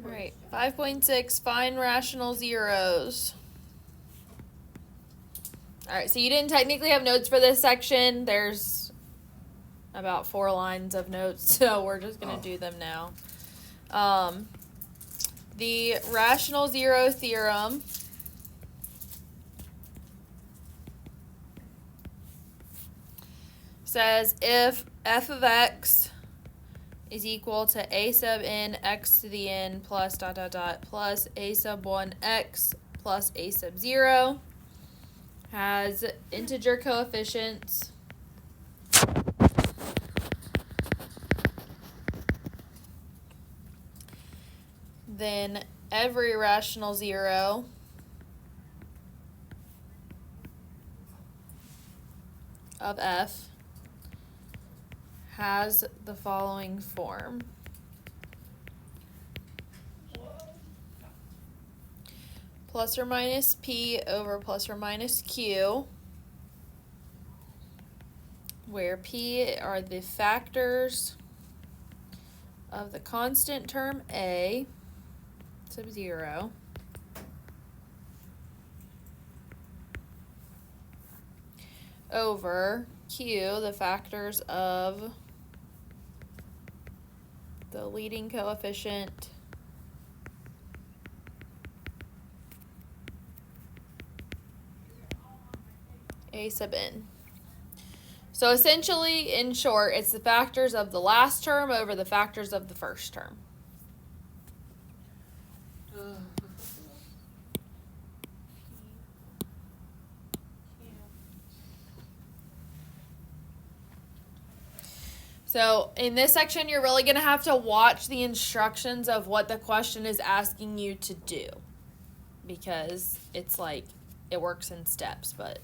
All right, 5.6, find rational zeros. All right, so you didn't technically have notes for this section. There's about 4 lines of notes, so we're just going to do them now. The rational zero theorem says if f of x is equal to a sub n x to the n plus dot dot dot plus a sub 1 x plus a sub 0 has integer coefficients then every rational zero of f has the following form. Plus or minus p over plus or minus q, where p are the factors of the constant term a sub 0 over q, the factors of the leading coefficient a sub n. So essentially, in short, it's the factors of the last term over the factors of the first term. So in this section, you're really going to have to watch the instructions of what the question is asking you to do, because it's like it works in steps, but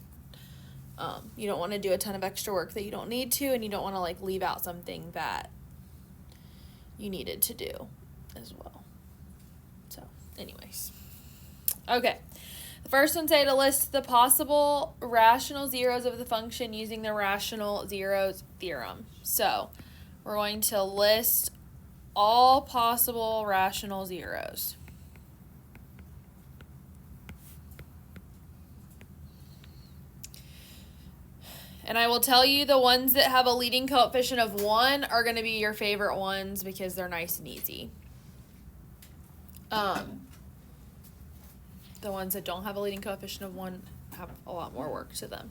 you don't want to do a ton of extra work that you don't need to, and you don't want to like leave out something that you needed to do as well. So anyways, okay. The first one say to list the possible rational zeros of the function using the rational zeros theorem. So we're going to list all possible rational zeros. And I will tell you the ones that have a leading coefficient of 1 are going to be your favorite ones because they're nice and easy. The ones that don't have a leading coefficient of 1 have a lot more work to them.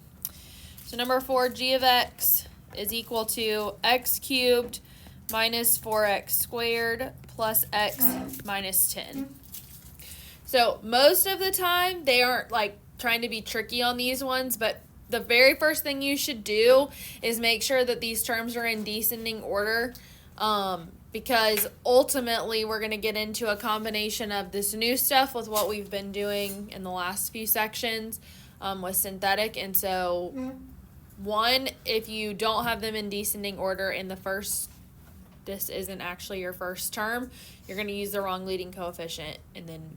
So number 4, g of x is equal to x cubed minus 4x squared plus x minus 10. So most of the time, they aren't like trying to be tricky on these ones, but the very first thing you should do is make sure that these terms are in descending order, because ultimately we're going to get into a combination of this new stuff with what we've been doing in the last few sections with synthetic. And so one, if you don't have them in descending order in the first, this isn't actually your first term, you're going to use the wrong leading coefficient, and then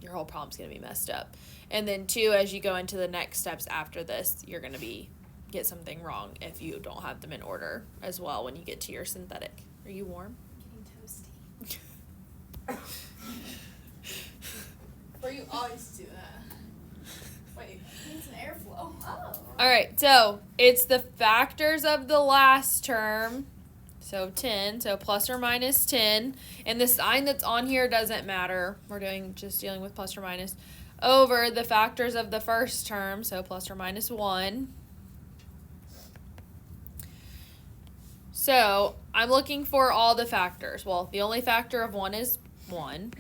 your whole problem's going to be messed up. And then 2, as you go into the next steps after this, you're going to get something wrong if you don't have them in order as well when you get to your synthetic. Are you warm? I'm getting toasty. Or you always do that. Wait, it needs an airflow. Oh. All right, so it's the factors of the last term. So 10, so plus or minus 10. And the sign that's on here doesn't matter. We're just dealing with plus or minus. Over the factors of the first term, so plus or minus 1. So I'm looking for all the factors. Well, the only factor of 1 is 1.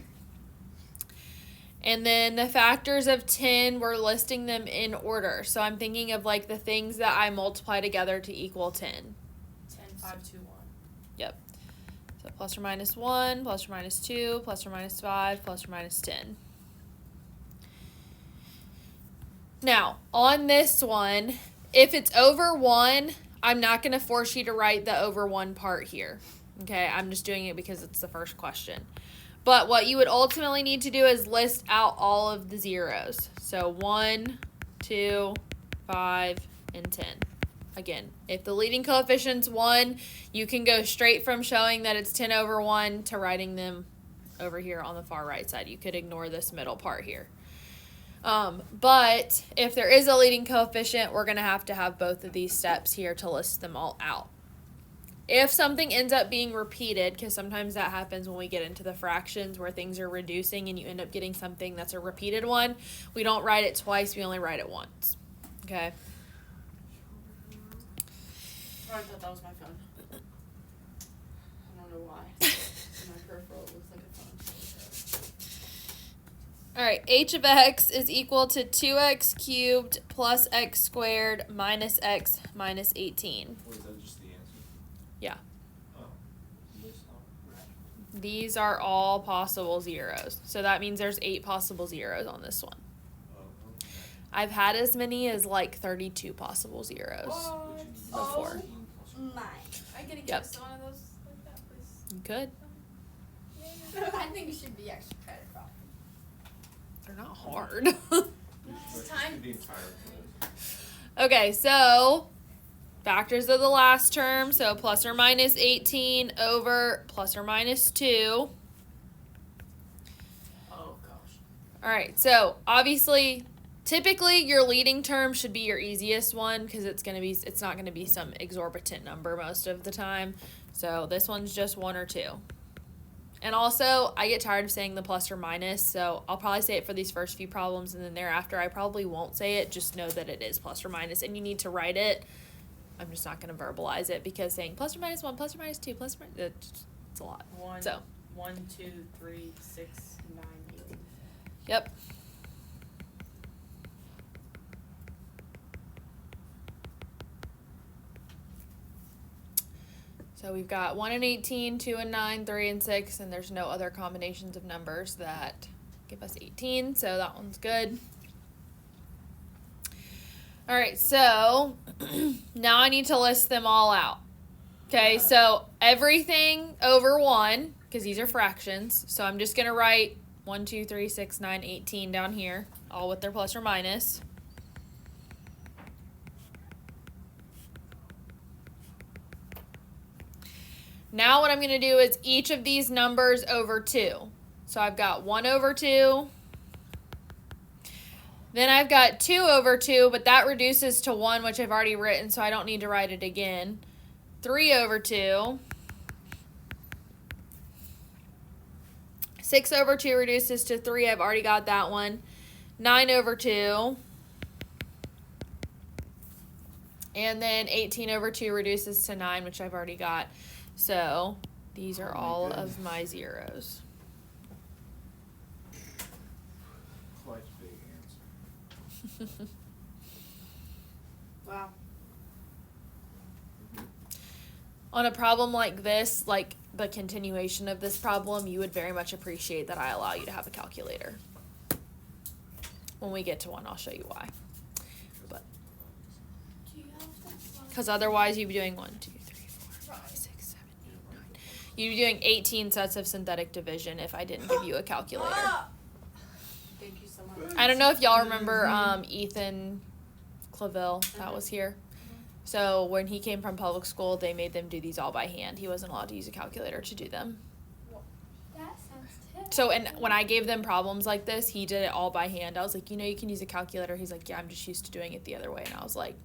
And then the factors of 10, we're listing them in order. So I'm thinking of like the things that I multiply together to equal 10. 10, 5, 2, 1. Yep. So plus or minus 1, plus or minus 2, plus or minus 5, plus or minus 10. Now, on this one, if it's over 1, I'm not going to force you to write the over 1 part here. Okay, I'm just doing it because it's the first question. But what you would ultimately need to do is list out all of the zeros. So 1, 2, 5, and 10. Again, if the leading coefficient's 1, you can go straight from showing that it's 10 over 1 to writing them over here on the far right side. You could ignore this middle part here. But if there is a leading coefficient, we're going to have both of these steps here to list them all out. If something ends up being repeated, because sometimes that happens when we get into the fractions where things are reducing and you end up getting something that's a repeated one, we don't write it twice, we only write it once. Okay? Oh, I thought that was my phone. I don't know why. My peripheral looks like a phone. All right, h of x is equal to 2x cubed plus x squared minus x minus 18. Was that just the answer? Yeah. Oh. List all right. These are all possible zeros. So that means there's 8 possible zeros on this one. Oh, okay. I've had as many as like 32 possible zeros before. My. I get a Yep. guess to one of those like that, please. You could. I think it should be extra credit for. They're not hard. It's time. The entire quiz. Okay, so factors of the last term. So plus or minus 18 over plus or minus 2. Oh gosh. All right, so obviously, typically your leading term should be your easiest one because it's not gonna be some exorbitant number most of the time. So this one's just 1 or 2. And also, I get tired of saying the plus or minus, so I'll probably say it for these first few problems, and then thereafter I probably won't say it. Just know that it is plus or minus, and you need to write it. I'm just not going to verbalize it because saying plus or minus 1, plus or minus 2, plus or minus, it's a lot. 1, So, 1, 2, 3, 6, 9, 8. yep. So we've got 1 and 18, 2 and 9, 3 and 6, and there's no other combinations of numbers that give us 18, so that one's good. All right, so now I need to list them all out. Okay, so everything over 1, because these are fractions, so I'm just going to write 1, 2, 3, 6, 9, 18 down here, all with their plus or minus. Now what I'm going to do is each of these numbers over 2. So I've got 1 over 2. Then I've got 2 over 2, but that reduces to 1, which I've already written, so I don't need to write it again. 3 over 2. 6 over 2 reduces to 3. I've already got that one. 9 over 2. And then 18 over 2 reduces to 9, which I've already got. So these are all of my zeros. Quite a big answer. Wow. On a problem like this, like the continuation of this problem, you would very much appreciate that I allow you to have a calculator. When we get to one, I'll show you why. But Do you have that? because otherwise you'd be doing 1, 2, 3, 4, 5, 6, 7, 8, 9. You'd be doing 18 sets of synthetic division if I didn't give you a calculator. Thank you so much. I don't know if y'all remember Ethan Claville that was here. So when he came from public school, they made them do these all by hand. He wasn't allowed to use a calculator to do them. That sounds terrible. So and when I gave them problems like this, he did it all by hand. I was like, you can use a calculator. He's like, yeah, I'm just used to doing it the other way. And I was like,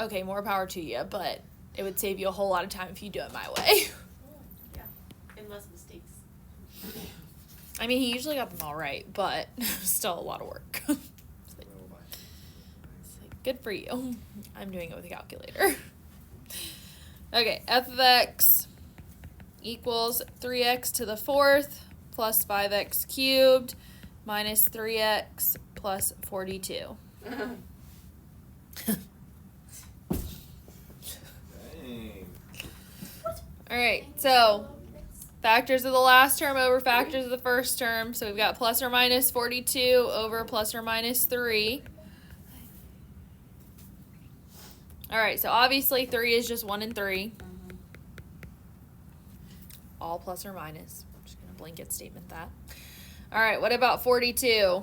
okay, more power to you, but it would save you a whole lot of time if you do it my way. Yeah. And less mistakes. I mean, he usually got them all right, but still a lot of work. It's like, good for you. I'm doing it with a calculator. Okay, f of x equals 3x to the 4th plus 5x cubed minus 3x plus 42. Dang. All right, so factors of the last term over factors of the first term. So we've got plus or minus 42 over plus or minus 3. All right, so obviously 3 is just 1 and 3. All plus or minus. I'm just going to blanket statement that. All right, what about 42?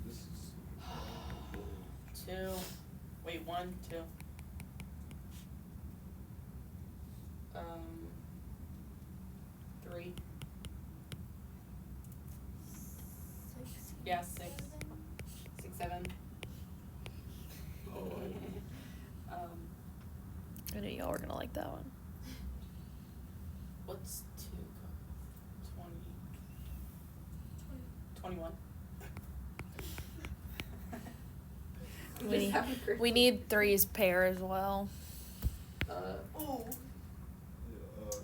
This is 2. Wait, 1, 2. Um, 2 Yeah, 6, 7. Oh, I knew y'all were gonna like that one. What's 2? 21. We need 3's pair as well. Oh. uh,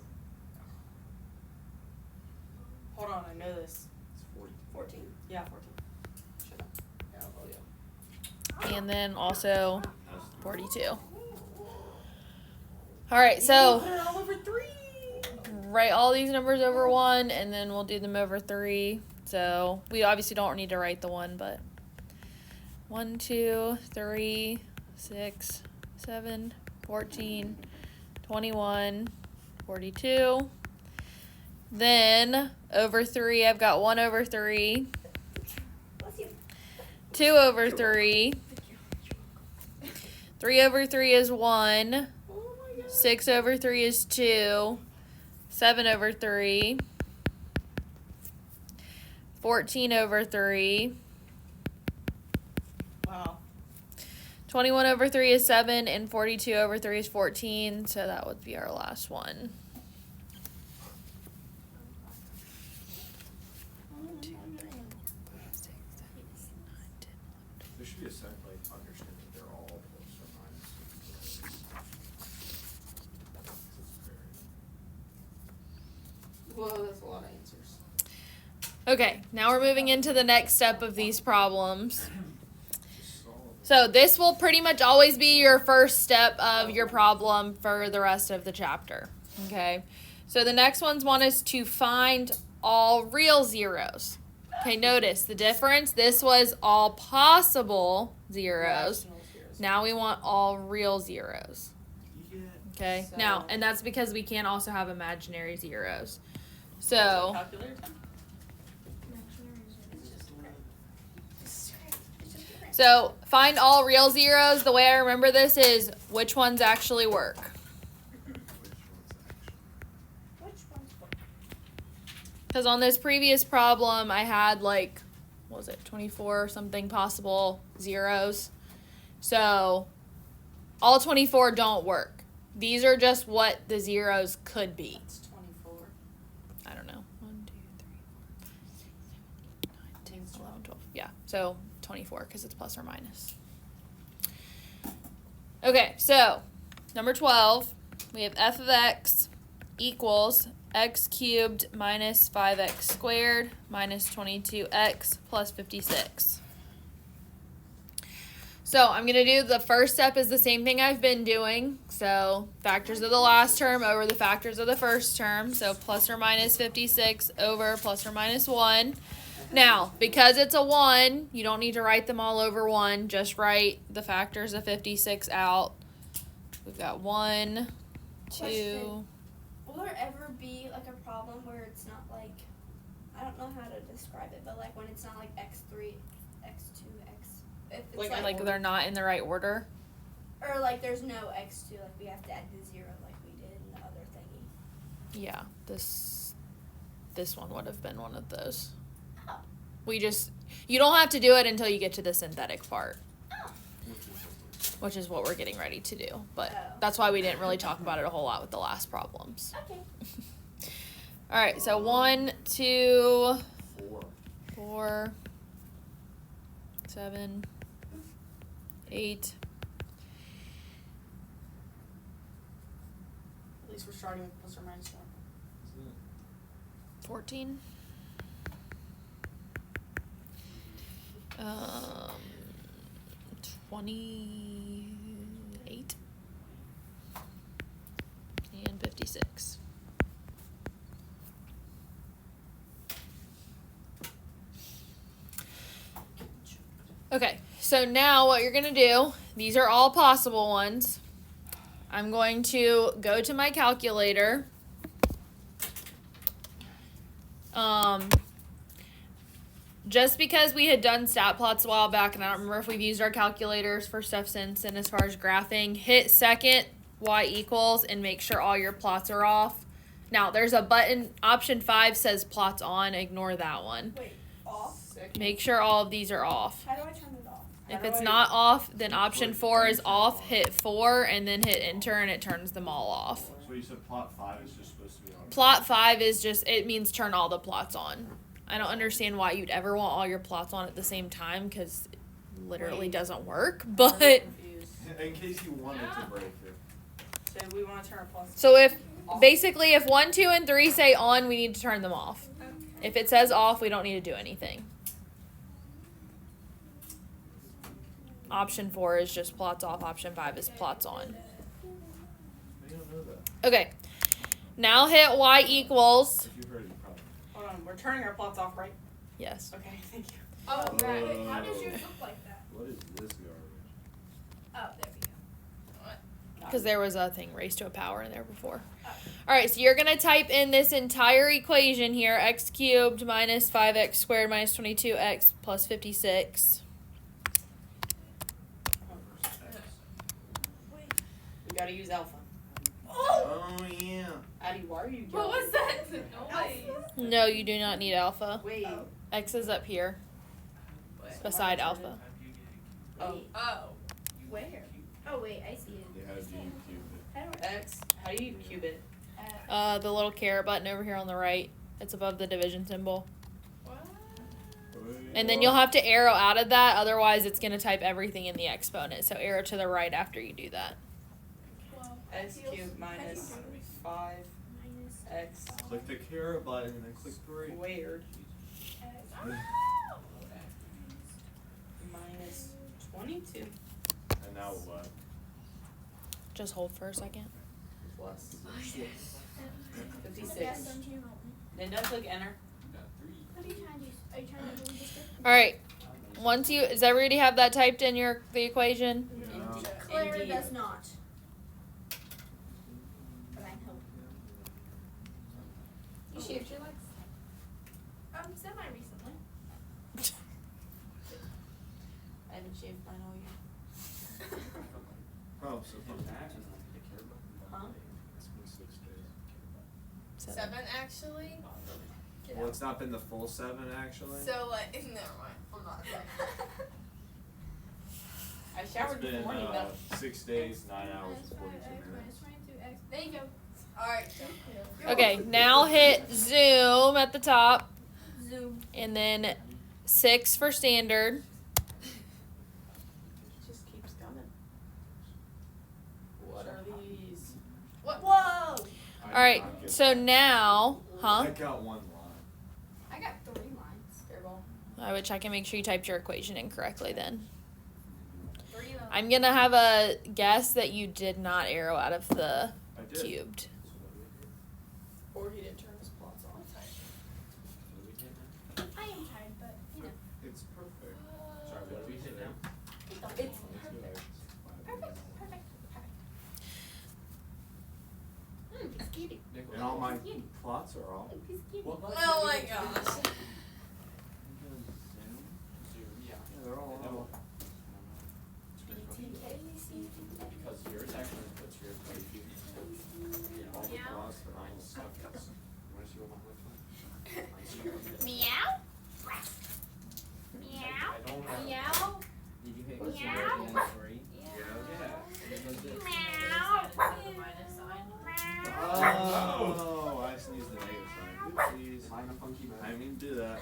Hold on, I know this. it's 40. 14. Yeah, 14. Shut up. Yeah, oh yeah. And then also 42. Alright, so Put it all over 3. write all these numbers over 1, and then we'll do them over 3. So we obviously don't need to write the 1, but 1, 2, 3, 6, 7, 14, 21, 42. Then over 3, I've got 1 over 3, 2 over 3, 3 over 3 is 1, 6 over 3 is 2, 7 over 3, 14 over 3, Wow. 21 over 3 is 7, and 42 over 3 is 14, so that would be our last one. There should be a set, like, understand that they're all plus or minus. Whoa, that's a lot of answers. Okay, now we're moving into the next step of these problems. Just solve it. So this will pretty much always be your first step of your problem for the rest of the chapter. Okay, so the next ones want us to find all real zeros. Okay, notice the difference. This was all possible zeros. Rational zeros. Now we want all real zeros. Yeah. Okay, So- now, and that's because we can't also have imaginary zeros. Is So, it calculator time? so find all real zeros. The way I remember this is which ones actually work. Which one's Because on this previous problem, I had like, what was it, 24 or something possible zeros. So all 24 don't work. These are just what the zeros could be. It's 24. I don't know. 1, 2, 3, 4, 5, 6, 7, 8, 9, 10, It's 11, 12. Yeah, so 24 because it's plus or minus. Okay, so number 12, we have f of x equals x cubed minus 5x squared minus 22x plus 56. So I'm going to do the first step is the same thing I've been doing. So factors of the last term over the factors of the first term. So plus or minus 56 over plus or minus 1. Now, because it's a 1, you don't need to write them all over 1. Just write the factors of 56 out. We've got 1, 2. Question. Will there ever be like a problem where it's not like, I don't know how to describe it, but like when it's not like x3, x2, x, if it's Like, Like they're not in the right order. or like there's no x2, like we have to add the 0 like we did in the other thingy. Yeah, this one would have been one of those. Oh. You don't have to do it until you get to the synthetic part, Oh. which is what we're getting ready to do. But Oh. that's why we didn't really talk about it a whole lot with the last problems. Okay. All right, so 1, 2, 4. 4, 7, 8. At least we're starting with plus or minus 1. 14. 28 and 56. Okay, so now what you're gonna do, these are all possible ones. I'm going to go to my calculator. Just because we had done stat plots a while back, and I don't remember if we've used our calculators for stuff since, and as far as graphing, hit second y equals and make sure all your plots are off. Now, there's a button, option 5 says plots on, ignore that one. Wait, off? Make sure all of these are off. How do I turn it off? If it's not off, then option 4 is off. Hit 4 and then hit enter and it turns them all off. So you said plot 5 is just supposed to be on. Plot 5 is just, it means turn all the plots on. I don't understand why you'd ever want all your plots on at the same time because it literally doesn't work. But Confused. In case you wanted to break it. So we want to turn our plus. so if basically if 1, 2, and 3 say on, we need to turn them off. If it says off, we don't need to do anything. Option 4 is just plots off. Option 5 is plots on. I don't know that. Okay. Now hit y equals. If you heard it, you probably. Hold on, we're turning our plots off, right? Yes. Okay, thank you. Oh, right. Whoa. How does yours look like that? What is this garbage? Oh, there we go. Because there was a thing raised to a power in there before. Alright, so you're going to type in this entire equation here. X cubed minus 5x squared minus 22x plus 56. We gotta use alpha. Oh yeah. Addie, why are you What was that noise? No, you do not need alpha. Wait. X is up here beside alpha. Oh. Oh. Where? Oh, wait, I see it. Yeah, how do you cube How do X. How do you cube it? The little caret button over here on the right. It's above the division symbol. What? it? And then you'll have to arrow out of that, otherwise it's going to type everything in the exponent. So arrow to the right after you do that. X cubed minus 5 X Click the caret button and then click 3. squared minus 22 And now what? Just hold for a second. plus What 56. Then don't click enter. are you trying to do? Are you trying to do this? Alright. Once you, does everybody have that typed in the equation? No. Claire Indeed. does not. But I'm hoping. You shaved your legs? Semi-recently. I haven't shaved mine all year. Oh, so Huh? it's been 6 days. 7 actually. Well, it's not been the full 7 actually. So like, never mind. I'm not saying. I showered It's this been morning though. 6 days, 9 hours, and 42 minutes. There you go. All right. Okay, now hit zoom at the top. Zoom. And then 6 for standard. It just keeps coming. What are these? Whoa! I did Alright, not get so that. now, I got 1 line. I got 3 lines. Airball. I would check and make sure you typed your equation in correctly then. 3 lines. I'm going to have a guess that you did not arrow out of the I did. cubed. Or he didn't turn his plots on. I am tired, but you know. It's perfect. Sorry, what do we hit now? It's Perfect. perfect. Piece of cutie. And all my plots are all. Piece of cutie. What button Oh did my we hit? gosh. Zoom, yeah. Yeah, they're all on. Because yours actually puts your equation. All the Yeah. plots are all stuff. Wanna see what mine looks like? Meow. Meow. I don't have. Meow. Did you hit Meow. zero and then 3? Yeah. Yeah. And it goes this. Oh, I sneezed the negative sign. Oopsies. Am I in a funky mode? I didn't mean to do that.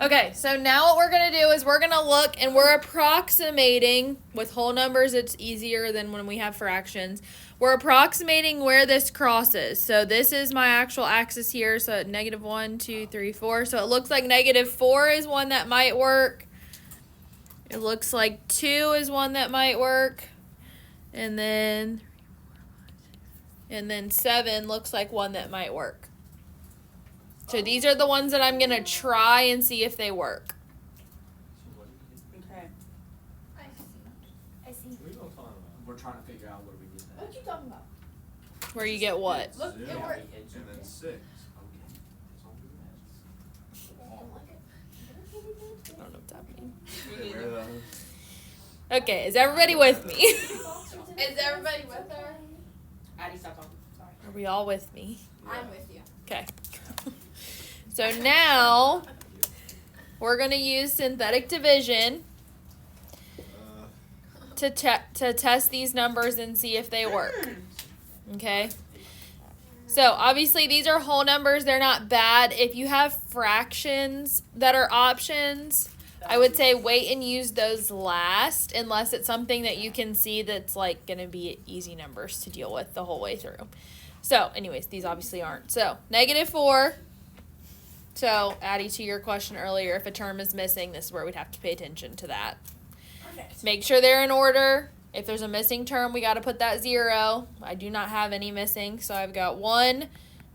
Okay, so now what we're going to do is we're going to look and we're approximating, with whole numbers it's easier than when we have fractions. We're approximating where this crosses. So this is my actual axis here, so -1, 2, 3, 4. So it looks like -4 is one that might work. It looks like 2 is one that might work. And then 7 looks like one that might work. So these are the ones that I'm going to try and see if they work. So what did we hit? Okay. I see. What are you talking about? We're trying to figure out where we get that. What you talking about? Where you get what? Look, Zoom. it worked. We hit And then zoom. 6. Okay. It's on the Don't like it. I don't know what's happening. Where the? Okay, is everybody with me? Is everybody with her? Addie, stop talking. Sorry. Are we all with me? I'm with you. Okay. So now we're going to use synthetic division to test these numbers and see if they work. Okay? So, obviously, these are whole numbers. They're not bad. If you have fractions that are options, I would say wait and use those last unless it's something that you can see that's, like, going to be easy numbers to deal with the whole way through. So, anyways, these obviously aren't. So, -4. So, Addie, to your question earlier, if a term is missing, this is where we'd have to pay attention to that. Perfect. Make sure they're in order. If there's a missing term, we got to put that 0. I do not have any missing, so I've got 1,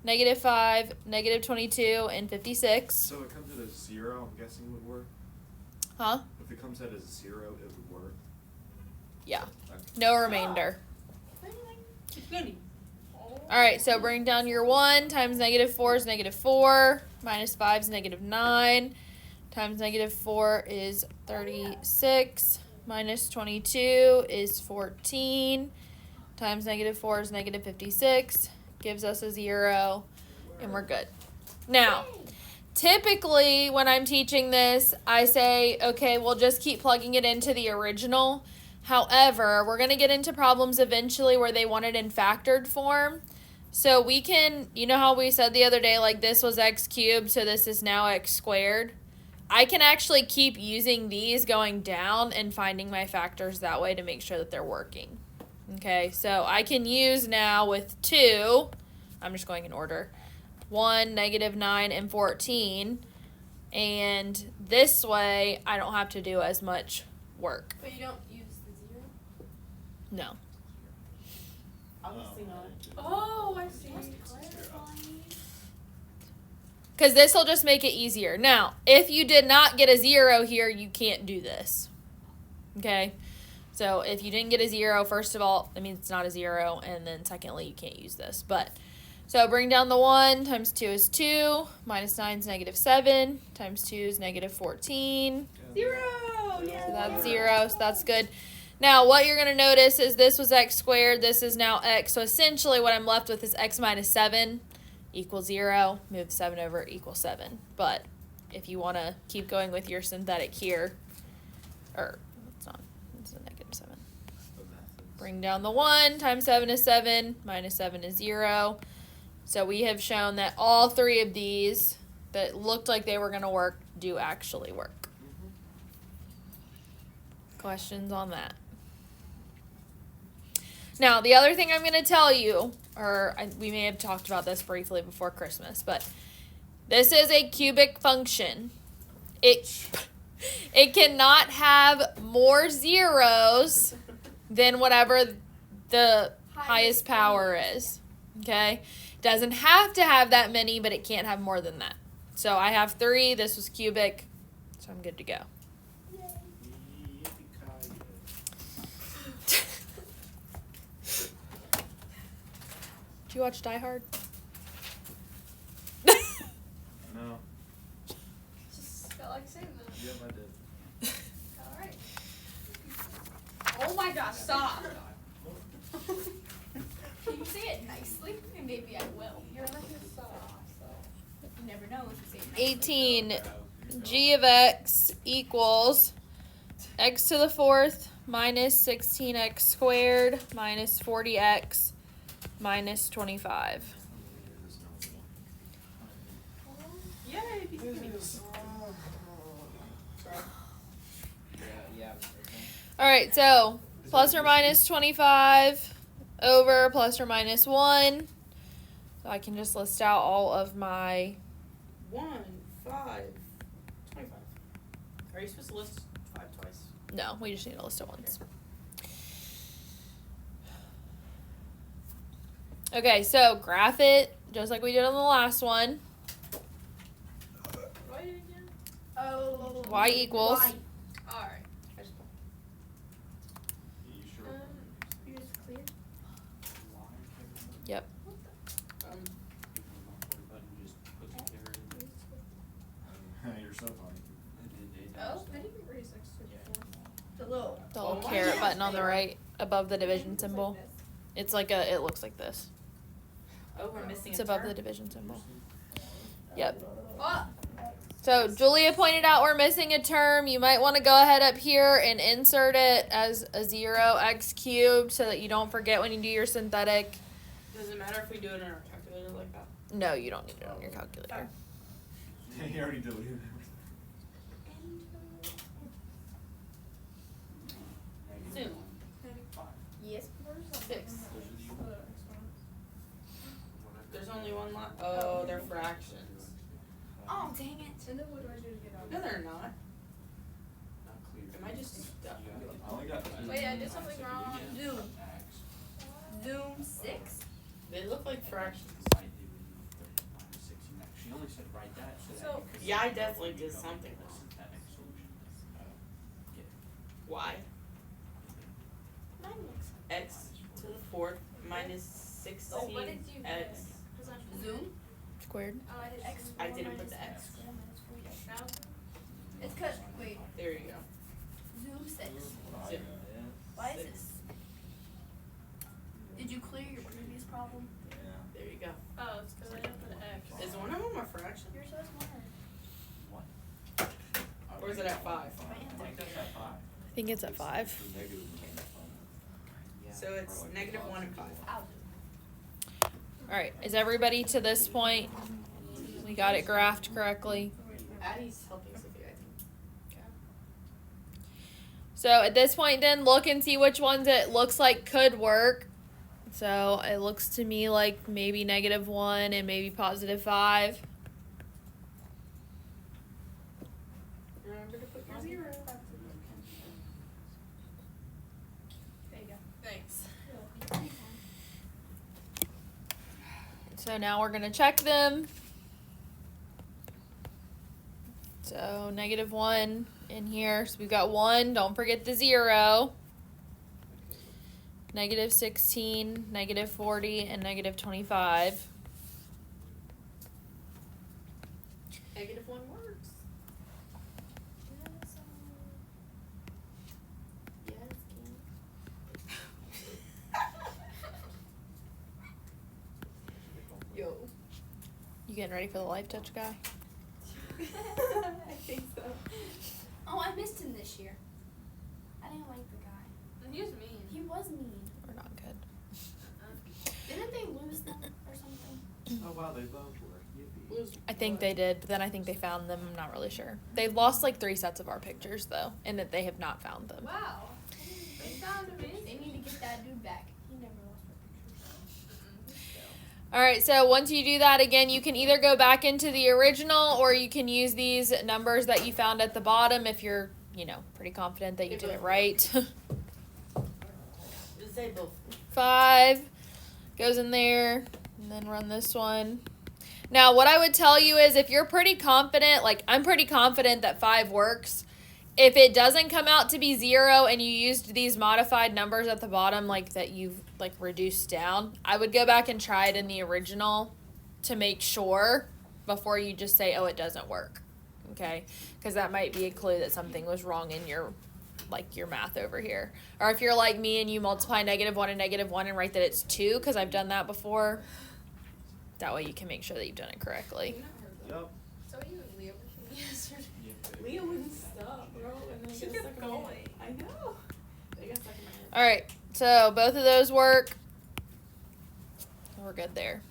-5, -22, and 56. So it comes at a 0, I'm guessing would work? Huh? If it comes at a 0, it would work? Yeah. Okay. No remainder. It's good. All right, so bring down your 1 times -4 is -4, -5 is -9, times -4 is 36, -22 is 14, times -4 is -56, gives us a 0, and we're good. Now, typically when I'm teaching this, I say, okay, we'll just keep plugging it into the original. However, we're going to get into problems eventually where they want it in factored form. So we can, you know how we said the other day, like this was x cubed, so this is now x squared? I can actually keep using these going down and finding my factors that way to make sure that they're working. Okay, so I can use now with 2, I'm just going in order, 1, -9, and 14. And this way, I don't have to do as much work. But you don't use the 0? No. Obviously not. Oh, I see. Because this will just make it easier. Now, if you did not get a 0 here, you can't do this. Okay? So if you didn't get a 0, first of all, that means it's not a 0. And then secondly, you can't use this. But, so bring down the 1 times 2 is 2. -9 is -7. Times 2 is -14. 0! Yeah. So that's 0. So that's good. Now, what you're going to notice is this was x squared. This is now x. So essentially what I'm left with is x minus 7 equals 0. Move 7 over, equals 7. But if you want to keep going with your synthetic here, or it's not, it's a -7. Bring down the 1 times 7 is 7. Minus 7 is 0. So we have shown that all 3 of these that looked like they were going to work do actually work. Questions on that? Now, the other thing I'm going to tell you, we may have talked about this briefly before Christmas, but this is a cubic function. It cannot have more zeros than whatever the highest power is. Okay? It doesn't have to have that many, but it can't have more than that. So I have 3. This was cubic, so I'm good to go. Did you watch Die Hard? No. Just felt like saying that. Yep, I did. Alright. Oh my gosh, stop. Can you say it nicely? And maybe I will. You're like a stop, so. You never know if you say it nicely. 18 g of x equals x to the 4th minus 16x squared minus 40x minus 25. Yay! All right, so plus or minus 25 over plus or minus 1. So I can just list out all of my... 1, 5, 25. Are you supposed to list 5 twice? No, we just need to list it once. Okay, so graph it just like we did on the last one. Write it again. Oh. Y equals. Y. Alright. You sure? You just clear? Yep. You're so funny. Oh, I didn't raise X to the 4th. The little. The little Oh, caret yeah. button on the right above the division symbol. It's like it looks like this. Oh, we're missing It's a above term. the division symbol. Yep. Oh. So Julia pointed out we're missing a term. You might want to go ahead up here and insert it as a 0x cubed so that you don't forget when you do your synthetic. Does it matter if we do it in our calculator like that? No, you don't need it on your calculator. He already deleted Zoom. Yes, Six. There's only one line. Oh, they're fractions. Oh, dang it. And then what do I do to get out of No, it? they're not. Not clear. Am I just stuck? I only got two. Wait, I did something wrong. Zoom. Zoom 6? They look like fractions. She only said write that so that So- you could. Yeah, I definitely did something the wrong. synthetic solution. Why? Mine looks X to the fourth minus 16 Oh, what did you get? x. 'Cause I'm- Zoom? Squared. Oh, I did X. I didn't put the X. Now? It's cause, wait, There you go. Zoom 6. Zoom. Why is Six. this? Did you clear your previous problem? There you go. Oh, it's because I didn't put an X. Is one of them a fraction? You're so smart. Or is it at 5? I think that's at 5. I think it's at 5. So it's negative 1 and 5. All right, is everybody to this point? We got it graphed correctly. Addie's helping Sophia, I think. So at this point then, look and see which ones it looks like could work. So it looks to me like maybe -1 and maybe +5. Remember to put your 0. There you go. Thanks. So now we're gonna check them. So -1 in here. So we've got 1, don't forget the 0. -16, -40, and -25. Negative 1 works. Yes, Yo. You getting ready for the life touch guy? I think so. Oh, I missed him this year. I didn't like the guy. And he was mean. He was mean. We're not good. Didn't they lose them or something? Oh wow, they both were. Yippee. Blues. I think they did, but then I think they found them. I'm not really sure. They lost like 3 sets of our pictures though, and that they have not found them. Wow. They sound They amazing. need to get that dude back. He never lost my pictures. All right, so once you do that again, you can either go back into the original or you can use these numbers that you found at the bottom if you're, pretty confident that you did it right. Just say both. 5 goes in there, and then run this one. Now, what I would tell you is if you're pretty confident, like I'm pretty confident that 5 works, if it doesn't come out to be 0 and you used these modified numbers at the bottom, like that you've like reduced down, I would go back and try it in the original to make sure before you just say, oh, it doesn't work. Okay? Because that might be a clue that something was wrong in your math over here. Or if you're like me and you multiply -1 and -1 and write that it's 2, because I've done that before, that way you can make sure that you've done it correctly. Yup. So you and Leo were mean yesterday. Leah wouldn't stop, bro. And then She get kept stuck in my going. head. I know. They got stuck in my head. All right, so both of those work. We're good there.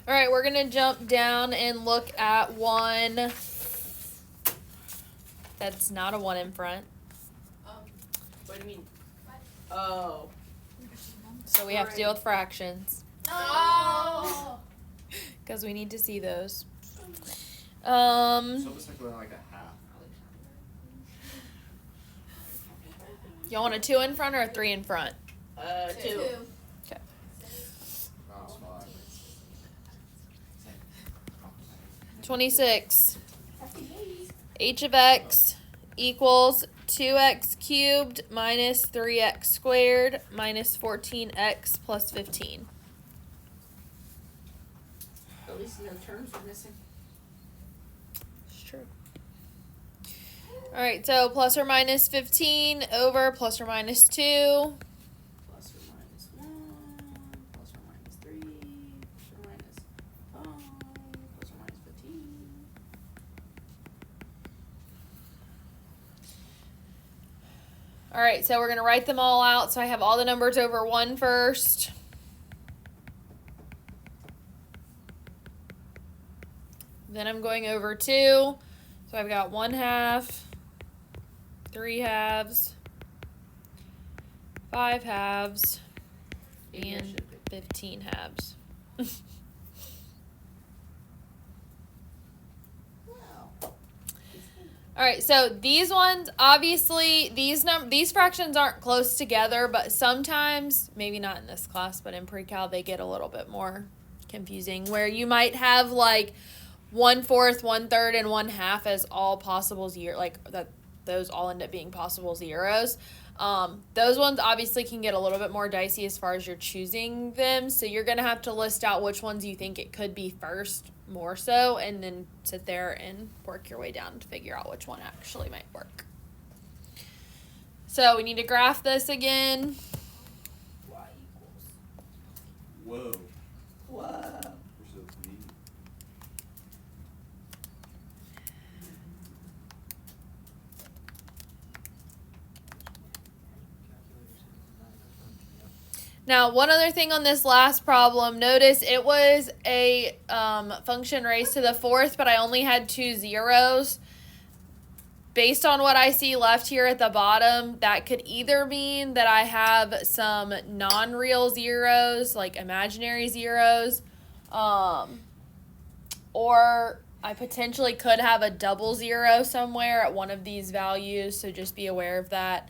All right, we're gonna jump down and look at one that's not a 1 in front. What do you mean? Oh. So we have to deal with fractions Oh! because we need to see those. So it's like a half. Y'all want a 2 in front or a 3 in front? 2. Okay. Oh, it's 5. 26. H of x equals 2x cubed minus 3x squared minus 14x plus 15. At least no terms are missing. It's true. All right, so plus or minus 15 over plus or minus 2. Plus or minus 1. Plus or minus 3. Plus or minus 5. Plus or minus All right, so we're going to write them all out. So I have all the numbers over 1 first. Then I'm going over 2. So I've got 1/2, 3/2, 5/2, and 15/2. Wow. All right, so these ones, obviously, these fractions aren't close together, but sometimes, maybe not in this class, but in pre-cal, they get a little bit more confusing, where you might have like 1/4, 1/3, and 1/2 as all possible those all end up being possible zeros. Those ones obviously can get a little bit more dicey as far as you're choosing them, so you're going to have to list out which ones you think it could be first more so, and then sit there and work your way down to figure out which one actually might work. So we need to graph this again. Y equals. Whoa. Whoa. You're so neat. Now, one other thing on this last problem, notice it was a function raised to the 4th, but I only had 2 zeros. Based on what I see left here at the bottom, that could either mean that I have some non-real zeros, like imaginary zeros, or I potentially could have a double zero somewhere at one of these values, so just be aware of that.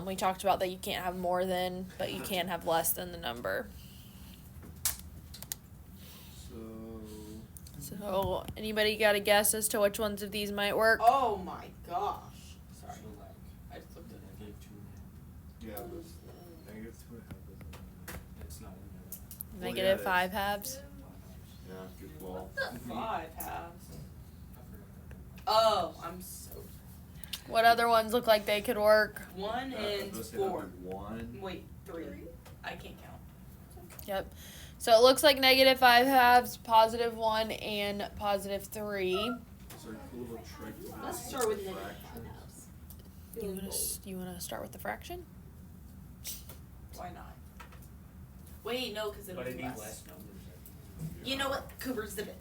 We talked about that you can't have more than, but you can have less than the number. So, anybody got a guess as to which ones of these might work? Oh my gosh. Sorry. I just looked at it. Yeah, this -2.5 It's not in there. Negative yeah, 5/2. Yeah, good ball. What the 5 halves? I forgot. Oh, I'm so. What other ones look like they could work? 1 and Let's say 4. 1. Wait, 3. I can't count. Yep. So it looks like negative 5/2, positive 1, and positive 3. Is there a cool little trick? Let's start with negative fractions? 5 You wanna start with the fraction? Why not? Wait, no, because it'll But it be needs less. less numbers. You know what? Cooper's the bit.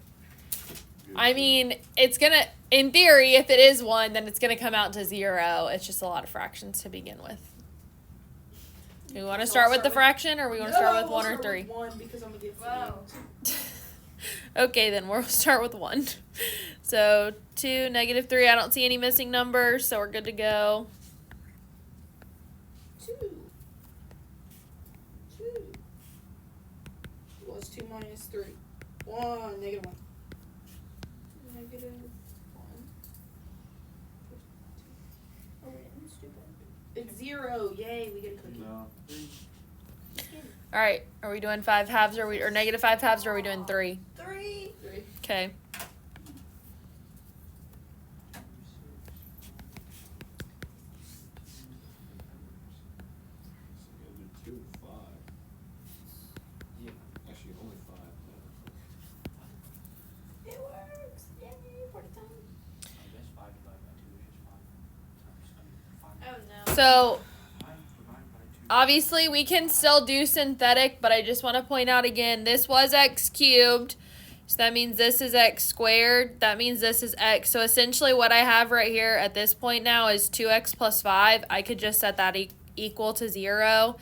Good. I mean, it's gonna, in theory, if it is 1, then it's gonna come out to 0. It's just a lot of fractions to begin with. Do we want to So start I'll with the start with- fraction, or we want to start with we'll 1 or start 3? with 1 because I'm gonna get 3. Whoa. Okay, then we'll start with 1. So 2, negative 3. I don't see any missing numbers, so we're good to go. 2. 2. What's 2 minus 3? 1. Negative 1. Negative 1. Oh wait, I'm stupid. It's 0. Yay, we get a cookie. No. All right, are we doing 5/2 or negative 5/2, or are we doing 3? 3. 3. Okay. So you gotta do 2 and 5. Yeah. Actually, only 5. It works. Yay, 40 times. I guess 5 divided by 2 is just 5 times. Oh no. So 5 divided by 2. obviously we can still do synthetic, but I just want to point out again, this was x cubed. So that means this is x squared. That means this is x. So essentially what I have right here at this point now is 2x plus 5. I could just set that equal to 0.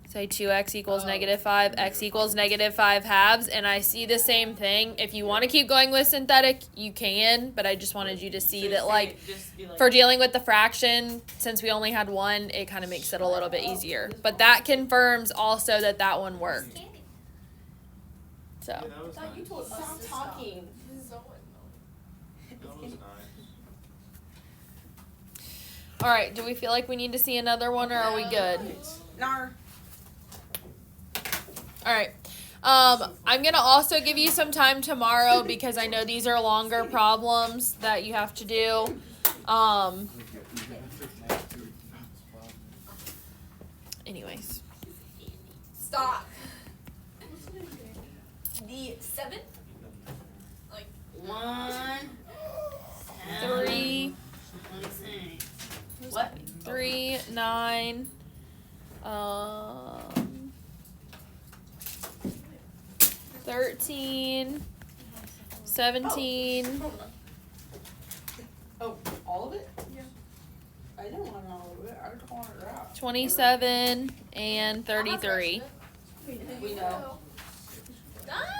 Say 2x equals negative 5, x equals negative 5/2, and I see the same thing. If you want to keep going with synthetic, you can, but I just wanted you to see that, like, just be like for dealing with the fraction, since we only had 1, it kind of makes it a little bit easier. But that confirms also that that one worked. Candy. So, Yeah, that was I thought you nice. told us Stop to talking. This is so That was nice. all right, do we feel like we need to see another one, or are we good? Nar. All right. I'm going to also give you some time tomorrow because I know these are longer problems that you have to do. Anyways. Stop. The 7? Like 1. 3, What? 3, 3, 9, 13, 17, Oh, all of it? Yeah. I didn't want all of it. I just wanted it out. 27, and 33. We know. Done.